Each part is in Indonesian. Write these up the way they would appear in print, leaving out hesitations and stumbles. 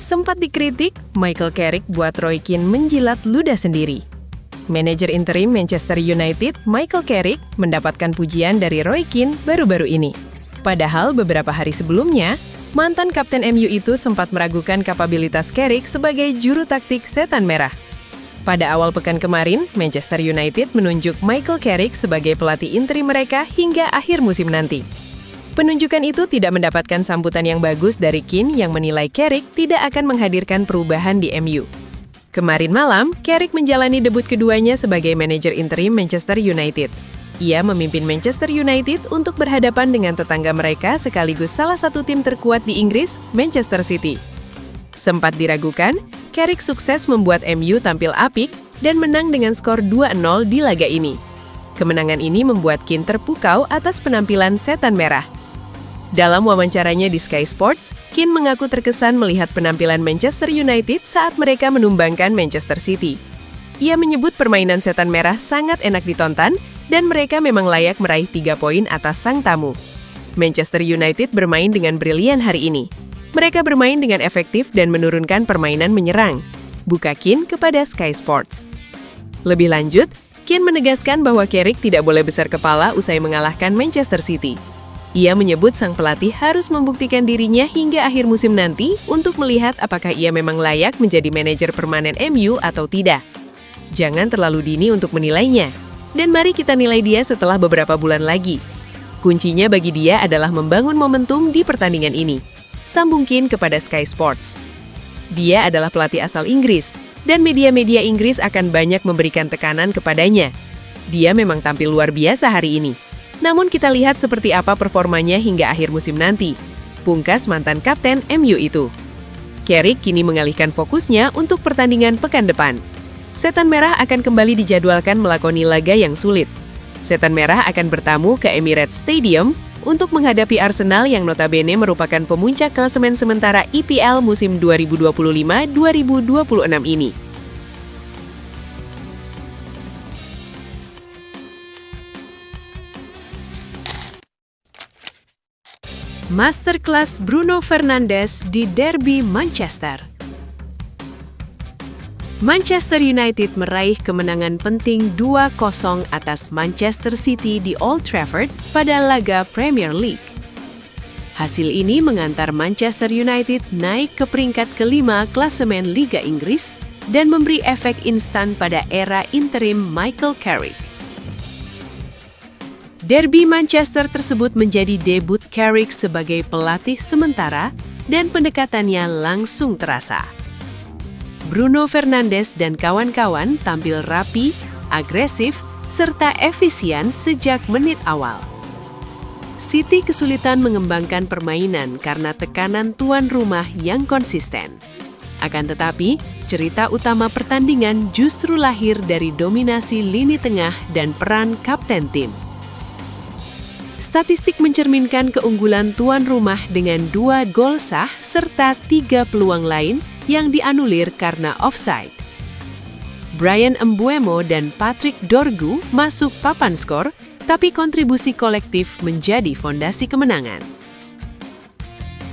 Sempat dikritik, Michael Carrick buat Roy Keane menjilat ludah sendiri. Manajer interim Manchester United, Michael Carrick, mendapatkan pujian dari Roy Keane baru-baru ini. Padahal beberapa hari sebelumnya, mantan kapten MU itu sempat meragukan kapabilitas Carrick sebagai juru taktik setan merah. Pada awal pekan kemarin, Manchester United menunjuk Michael Carrick sebagai pelatih interim mereka hingga akhir musim nanti. Penunjukan itu tidak mendapatkan sambutan yang bagus dari Keane yang menilai Carrick tidak akan menghadirkan perubahan di MU. Kemarin malam, Carrick menjalani debut keduanya sebagai manajer interim Manchester United. Ia memimpin Manchester United untuk berhadapan dengan tetangga mereka sekaligus salah satu tim terkuat di Inggris, Manchester City. Sempat diragukan, Carrick sukses membuat MU tampil apik dan menang dengan skor 2-0 di laga ini. Kemenangan ini membuat Keane terpukau atas penampilan setan merah. Dalam wawancaranya di Sky Sports, Keane mengaku terkesan melihat penampilan Manchester United saat mereka menumbangkan Manchester City. Ia menyebut permainan setan merah sangat enak ditonton dan mereka memang layak meraih 3 poin atas sang tamu. Manchester United bermain dengan brilian hari ini. Mereka bermain dengan efektif dan menurunkan permainan menyerang, buka Keane kepada Sky Sports. Lebih lanjut, Keane menegaskan bahwa Carrick tidak boleh besar kepala usai mengalahkan Manchester City. Ia menyebut sang pelatih harus membuktikan dirinya hingga akhir musim nanti untuk melihat apakah ia memang layak menjadi manajer permanen MU atau tidak. Jangan terlalu dini untuk menilainya, dan mari kita nilai dia setelah beberapa bulan lagi. Kuncinya bagi dia adalah membangun momentum di pertandingan ini. Sambung Keane kepada Sky Sports. Dia adalah pelatih asal Inggris, dan media-media Inggris akan banyak memberikan tekanan kepadanya. Dia memang tampil luar biasa hari ini. Namun kita lihat seperti apa performanya hingga akhir musim nanti. Pungkas mantan kapten MU itu. Carrick kini mengalihkan fokusnya untuk pertandingan pekan depan. Setan Merah akan kembali dijadwalkan melakoni laga yang sulit. Setan Merah akan bertamu ke Emirates Stadium untuk menghadapi Arsenal yang notabene merupakan pemuncak klasemen sementara EPL musim 2025-2026 ini. Masterclass Bruno Fernandes di Derby Manchester. Manchester United meraih kemenangan penting 2-0 atas Manchester City di Old Trafford pada laga Premier League. Hasil ini mengantar Manchester United naik ke peringkat kelima klasemen Liga Inggris dan memberi efek instan pada era interim Michael Carrick. Derby Manchester tersebut menjadi debut Carrick sebagai pelatih sementara dan pendekatannya langsung terasa. Bruno Fernandes dan kawan-kawan tampil rapi, agresif, serta efisien sejak menit awal. City kesulitan mengembangkan permainan karena tekanan tuan rumah yang konsisten. Akan tetapi, cerita utama pertandingan justru lahir dari dominasi lini tengah dan peran kapten tim. Statistik mencerminkan keunggulan tuan rumah dengan 2 gol sah serta 3 peluang lain yang dianulir karena offside. Bryan Mbeumo dan Patrick Dorgu masuk papan skor, tapi kontribusi kolektif menjadi fondasi kemenangan.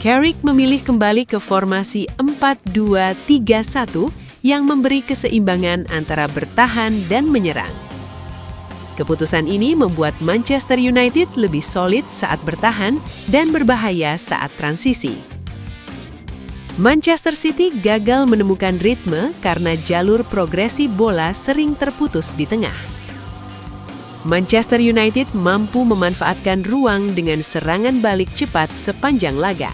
Carrick memilih kembali ke formasi 4-2-3-1 yang memberi keseimbangan antara bertahan dan menyerang. Keputusan ini membuat Manchester United lebih solid saat bertahan dan berbahaya saat transisi. Manchester City gagal menemukan ritme karena jalur progresi bola sering terputus di tengah. Manchester United mampu memanfaatkan ruang dengan serangan balik cepat sepanjang laga.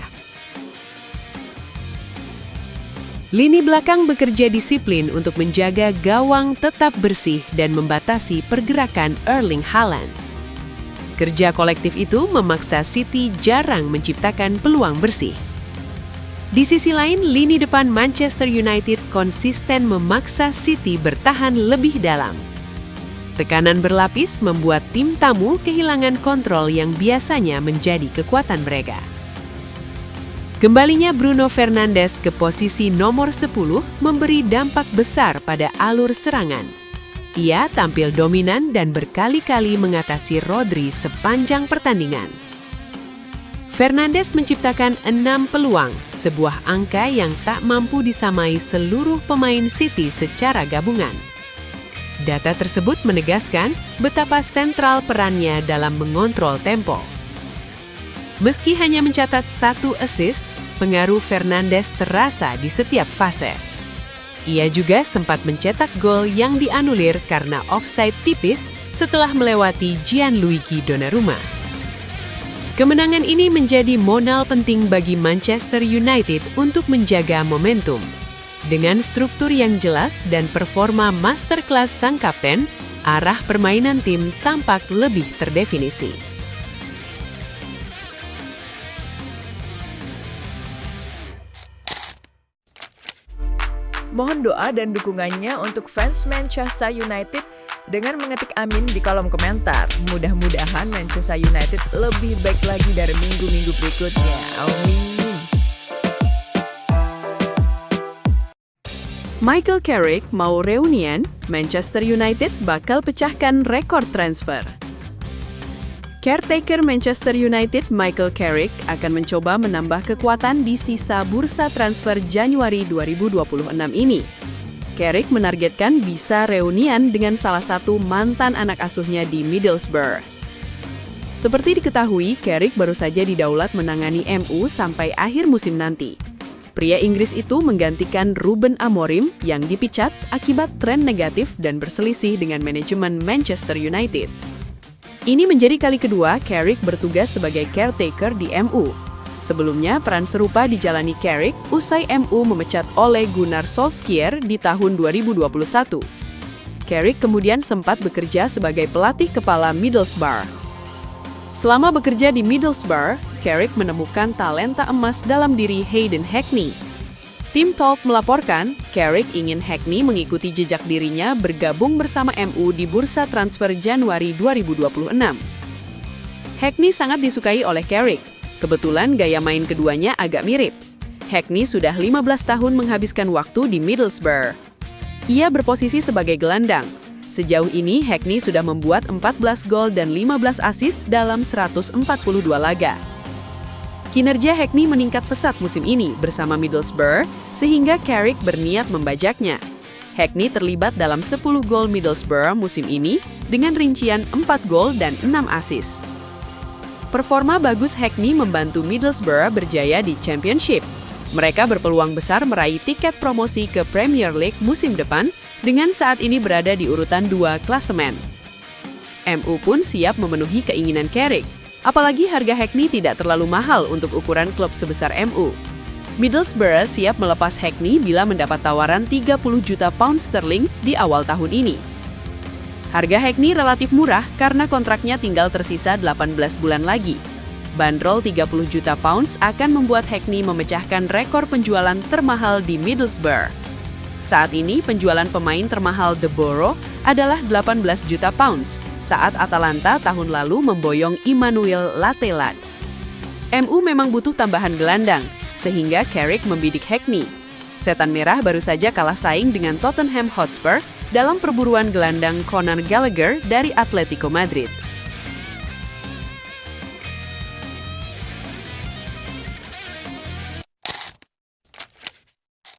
Lini belakang bekerja disiplin untuk menjaga gawang tetap bersih dan membatasi pergerakan Erling Haaland. Kerja kolektif itu memaksa City jarang menciptakan peluang bersih. Di sisi lain, lini depan Manchester United konsisten memaksa City bertahan lebih dalam. Tekanan berlapis membuat tim tamu kehilangan kontrol yang biasanya menjadi kekuatan mereka. Kembalinya Bruno Fernandes ke posisi nomor 10 memberi dampak besar pada alur serangan. Ia tampil dominan dan berkali-kali mengatasi Rodri sepanjang pertandingan. Fernandes menciptakan 6 peluang, sebuah angka yang tak mampu disamai seluruh pemain City secara gabungan. Data tersebut menegaskan betapa sentral perannya dalam mengontrol tempo. Meski hanya mencatat 1 assist, pengaruh Fernandes terasa di setiap fase. Ia juga sempat mencetak gol yang dianulir karena offside tipis setelah melewati Gianluigi Donnarumma. Kemenangan ini menjadi modal penting bagi Manchester United untuk menjaga momentum. Dengan struktur yang jelas dan performa masterclass sang kapten, arah permainan tim tampak lebih terdefinisi. Mohon doa dan dukungannya untuk fans Manchester United dengan mengetik amin di kolom komentar. Mudah-mudahan Manchester United lebih baik lagi dari minggu-minggu berikutnya. Amin. Michael Carrick mau reunian, Manchester United bakal pecahkan rekor transfer. Caretaker Manchester United Michael Carrick akan mencoba menambah kekuatan di sisa bursa transfer Januari 2026 ini. Carrick menargetkan bisa reunian dengan salah satu mantan anak asuhnya di Middlesbrough. Seperti diketahui, Carrick baru saja didaulat menangani MU sampai akhir musim nanti. Pria Inggris itu menggantikan Ruben Amorim yang dipecat akibat tren negatif dan berselisih dengan manajemen Manchester United. Ini menjadi kali kedua Carrick bertugas sebagai caretaker di MU. Sebelumnya, peran serupa dijalani Carrick usai MU memecat Ole Gunnar Solskjaer di tahun 2021. Carrick kemudian sempat bekerja sebagai pelatih kepala Middlesbrough. Selama bekerja di Middlesbrough, Carrick menemukan talenta emas dalam diri Hayden Hackney. Tim Talk melaporkan, Carrick ingin Hackney mengikuti jejak dirinya bergabung bersama MU di bursa transfer Januari 2026. Hackney sangat disukai oleh Carrick. Kebetulan gaya main keduanya agak mirip. Hackney sudah 15 tahun menghabiskan waktu di Middlesbrough. Ia berposisi sebagai gelandang. Sejauh ini, Hackney sudah membuat 14 gol dan 15 assist dalam 142 laga. Kinerja Hackney meningkat pesat musim ini bersama Middlesbrough, sehingga Carrick berniat membajaknya. Hackney terlibat dalam 10 gol Middlesbrough musim ini dengan rincian 4 gol dan 6 assist. Performa bagus Hackney membantu Middlesbrough berjaya di Championship. Mereka berpeluang besar meraih tiket promosi ke Premier League musim depan dengan saat ini berada di urutan 2 klasemen. MU pun siap memenuhi keinginan Carrick. Apalagi harga Hackney tidak terlalu mahal untuk ukuran klub sebesar MU. Middlesbrough siap melepas Hackney bila mendapat tawaran 30 juta pound sterling di awal tahun ini. Harga Hackney relatif murah karena kontraknya tinggal tersisa 18 bulan lagi. Bandrol 30 juta pounds akan membuat Hackney memecahkan rekor penjualan termahal di Middlesbrough. Saat ini penjualan pemain termahal The Borough adalah 18 juta pounds, saat Atalanta tahun lalu memboyong Emmanuel Latelat. MU memang butuh tambahan gelandang, sehingga Carrick membidik Hackney. Setan Merah baru saja kalah saing dengan Tottenham Hotspur dalam perburuan gelandang Conor Gallagher dari Atletico Madrid.